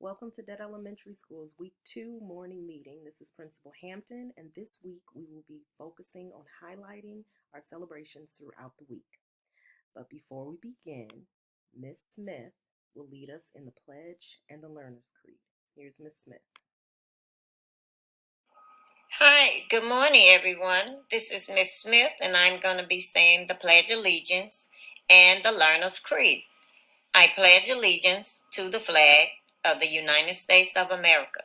Welcome to Dett Elementary School's Week 2 morning meeting. This is Principal Hampton, and this week we will be focusing on highlighting our celebrations throughout the week. But before we begin, Miss Smith will lead us in the pledge and the learner's creed. Here's Miss Smith. Hi, good morning, everyone. This is Miss Smith, and I'm going to be saying the Pledge of Allegiance and the Learner's Creed. I pledge allegiance to the flag of the United States of America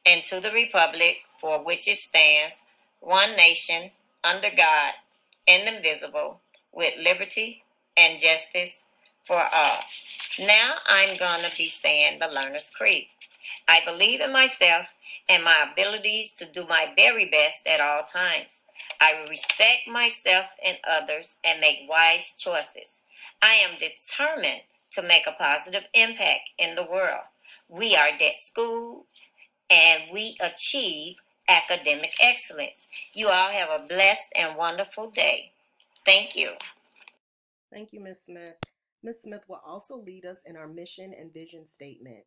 and to the republic for which it stands, one nation, under God, indivisible, with liberty and justice for all. Now I'm going to be saying the Learner's Creed. I believe in myself and my abilities to do my very best at all times. I will respect myself and others and make wise choices. I am determined to make a positive impact in the world. We are Dett School and we achieve academic excellence. You all have a blessed and wonderful day. Thank you. Thank you, Miss Smith. Miss Smith will also lead us in our mission and vision statement.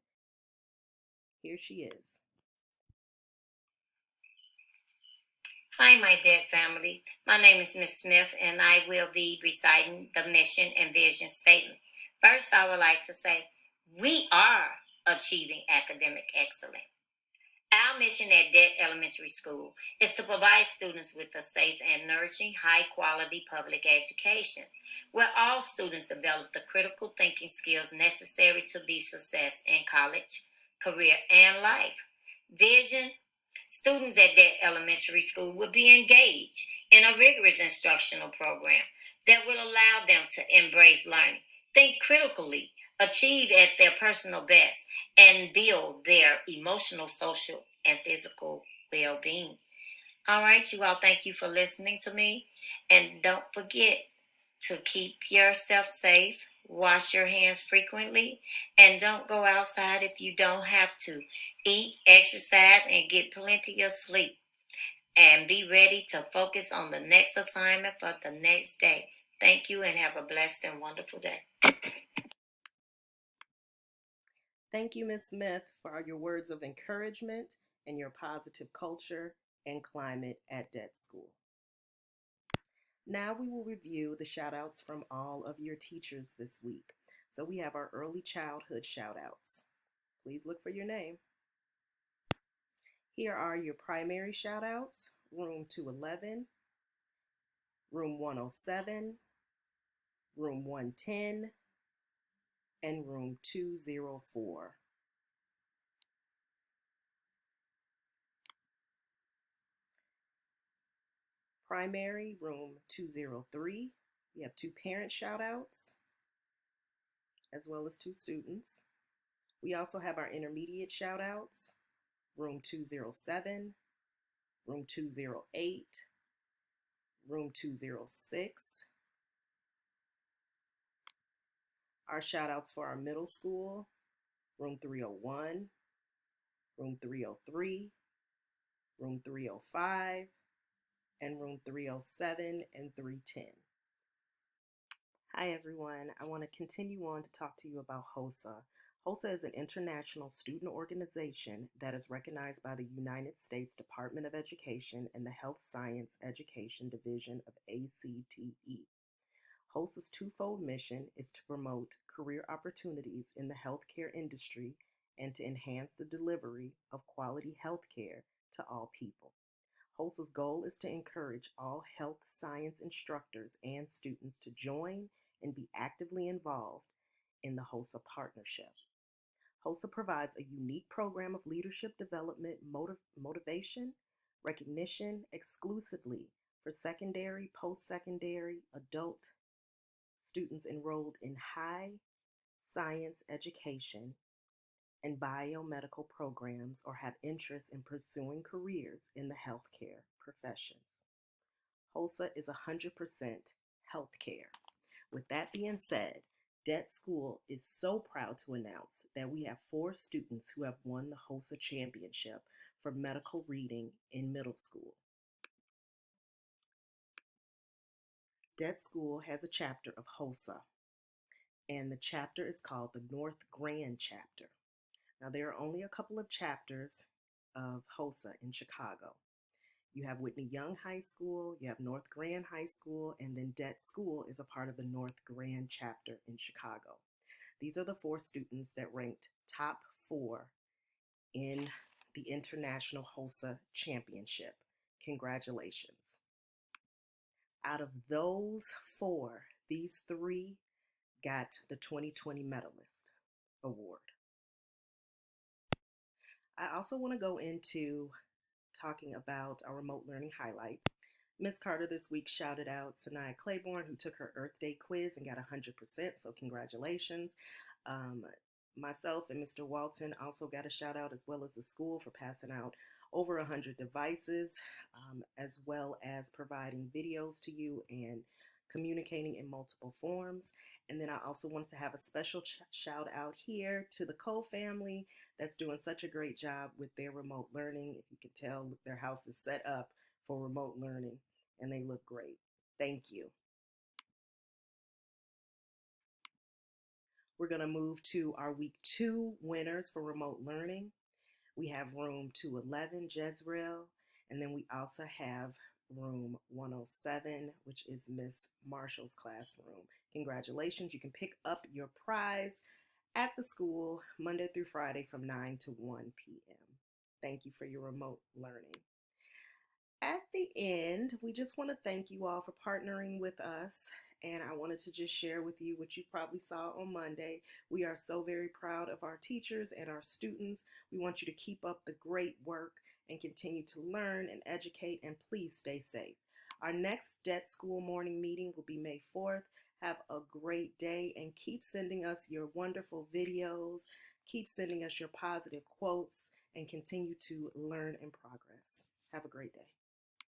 Here she is. Hi, my Dett family. My name is Miss Smith, and I will be reciting the mission and vision statement. First, I would like to say we are achieving academic excellence. Our mission at Dett Elementary School is to provide students with a safe and nourishing, high-quality public education, where all students develop the critical thinking skills necessary to be success in college, career, and life. Vision. Students at Dett Elementary School will be engaged in a rigorous instructional program that will allow them to embrace learning, think critically, achieve at their personal best, and build their emotional, social, and physical well being. All right, you all, thank you for listening to me. And don't forget to keep yourself safe, wash your hands frequently, and don't go outside if you don't have to. Eat, exercise, and get plenty of sleep. And be ready to focus on the next assignment for the next day. Thank you and have a blessed and wonderful day. Thank you, Miss Smith, for your words of encouragement and your positive culture and climate at Dett School. Now we will review the shout outs from all of your teachers this week. So we have our early childhood shout outs. Please look for your name. Here are your primary shout outs: room 211, room 107, room 110, and room 204. Primary room 203. We have two parent shout outs as well as two students. We also have our intermediate shout outs: room 207, room 208, room 206. Our shout outs for our middle school: room 301, room 303, room 305, and room 307 and 310. Hi everyone, I want to continue on to talk to you about HOSA. HOSA is an international student organization that is recognized by the United States Department of Education and the Health Science Education Division of ACTE. HOSA's twofold mission is to promote career opportunities in the healthcare industry and to enhance the delivery of quality healthcare to all people. HOSA's goal is to encourage all health science instructors and students to join and be actively involved in the HOSA partnership. HOSA provides a unique program of leadership development, motivation, recognition exclusively for secondary, post-secondary, adult students enrolled in high science education and biomedical programs or have interest in pursuing careers in the healthcare professions. HOSA is 100% healthcare. With that being said, Dett School is so proud to announce that we have 4 students who have won the HOSA championship for medical reading in middle school. Dett School has a chapter of HOSA, and the chapter is called the North Grand Chapter. Now, there are only a couple of chapters of HOSA in Chicago. You have Whitney Young High School, you have North Grand High School, and then Dett School is a part of the North Grand chapter in Chicago. These are the 4 students that ranked top 4 in the International HOSA Championship. Congratulations. Out of those 4, these 3 got the 2020 Medalist Award. I also want to go into talking about our remote learning highlights. Ms. Carter this week shouted out Sanaya Claiborne, who took her Earth Day quiz and got 100%, so congratulations. Um, Myself and Mr. Walton also got a shout out, as well as the school, for passing out over 100 devices, as well as providing videos to you and communicating in multiple forms. And then I also wanted to have a special shout out here to the Cole family that's doing such a great job with their remote learning. If you can tell, their house is set up for remote learning and they look great. Thank you. We're going to move to our week 2 winners for remote learning. We have room 211, Jezreel, and then we also have room 107, which is Miss Marshall's classroom. Congratulations. You can pick up your prize at the school Monday through Friday from 9 to 1 p.m. Thank you for your remote learning. At the end, we just want to thank you all for partnering with us. And I wanted to just share with you what you probably saw on Monday. We are so very proud of our teachers and our students. We want you to keep up the great work and continue to learn and educate, and please stay safe. Our next Dett School morning meeting will be May 4th. Have a great day and keep sending us your wonderful videos. Keep sending us your positive quotes and continue to learn and progress. Have a great day.